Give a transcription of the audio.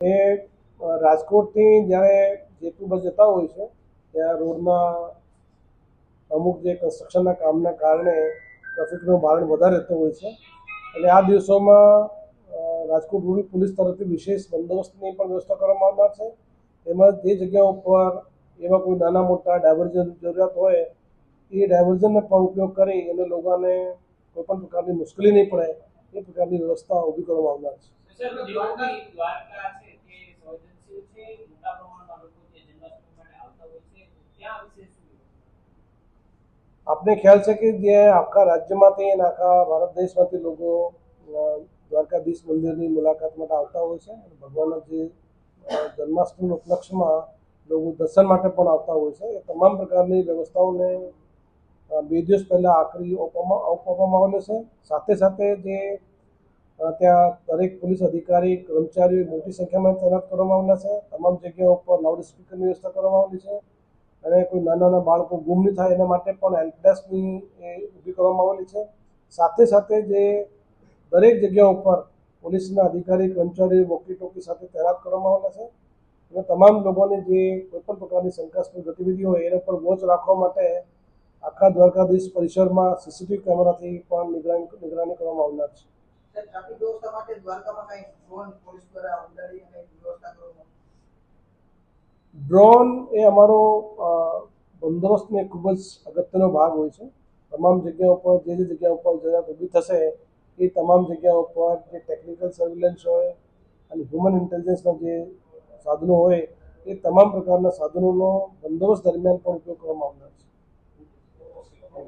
એ રાજકોટથી જ્યારે જેતપુર બસ જતા હોય છે ત્યાં રોડના અમુક જે કન્સ્ટ્રક્શનના કામના કારણે ટ્રાફિકનું ભારણ વધારે રહેતું હોય છે અને આ દિવસોમાં રાજકોટ રૂરલ પોલીસ તરફથી વિશેષ બંદોબસ્તની પણ વ્યવસ્થા કરવામાં આવનાર છે. તેમજ જે જગ્યાઓ ઉપર એવા કોઈ નાના મોટા ડાયવર્ઝન જરૂરિયાત હોય એ ડાયવર્ઝનનો પણ ઉપયોગ કરી અને લોકોને કોઈપણ પ્રકારની મુશ્કેલી નહીં પડે એ પ્રકારની વ્યવસ્થા ઊભી કરવામાં આવનાર છે. આપને ખ્યાલ છે કે જે આખા રાજ્યમાંથી અને આખા ભારત દેશમાંથી લોકો દ્વારકાધીશ મંદિરની મુલાકાત માટે આવતા હોય છે. ભગવાનના જે જન્માષ્ટમી ઉપલક્ષમાં લોકો દર્શન માટે પણ આવતા હોય છે. એ તમામ પ્રકારની વ્યવસ્થાઓને 2 દિવસ પહેલાં આખરી આપવામાં આવેલો છે. સાથે સાથે જે ત્યાં દરેક પોલીસ અધિકારી કર્મચારીઓ મોટી સંખ્યામાં તૈનાત કરવામાં આવેલા છે. તમામ જગ્યાઓ પર લાઉડ સ્પીકરની વ્યવસ્થા કરવામાં આવેલી છે અને કોઈ નાના બાળકો ગુમ નહીં થાય એના માટે પણ હેલ્પ ડેસ્કની ઊભી કરવામાં આવેલી છે. સાથે સાથે જે દરેક જગ્યા ઉપર પોલીસના અધિકારી કર્મચારીઓ વોકી ટોકી સાથે તૈનાત કરવામાં આવેલા છે અને તમામ લોકોને જે કોઈપણ પ્રકારની શંકાસ્પદ ગતિવિધિ હોય એના પર વોચ રાખવા માટે આખા દ્વારકાધીશ પરિસરમાં સીસીટીવી કેમેરાથી પણ નિગરાની કરવામાં આવનાર છે. ટ્રાફિક વ્યવસ્થા માટે દ્વારકામાં કઈ ડ્રોન પોલીસ દ્વારા ઉડાડી અને વ્યવસ્થા કરવામાં ડ્રોન એ અમારો બંદોબસ્તનો એક ખૂબ જ અગત્યનો ભાગ હોય છે. તમામ જગ્યાઓ પર જે જગ્યા ઉપર જરૂરિયાત ઊભી થશે એ તમામ જગ્યાઓ પર જે ટેકનિકલ સર્વેલન્સ હોય અને હ્યુમન ઇન્ટેલિજન્સના જે સાધનો હોય એ તમામ પ્રકારના સાધનોનો બંદોબસ્ત દરમિયાન પણ ઉપયોગ કરવામાં આવનાર છે.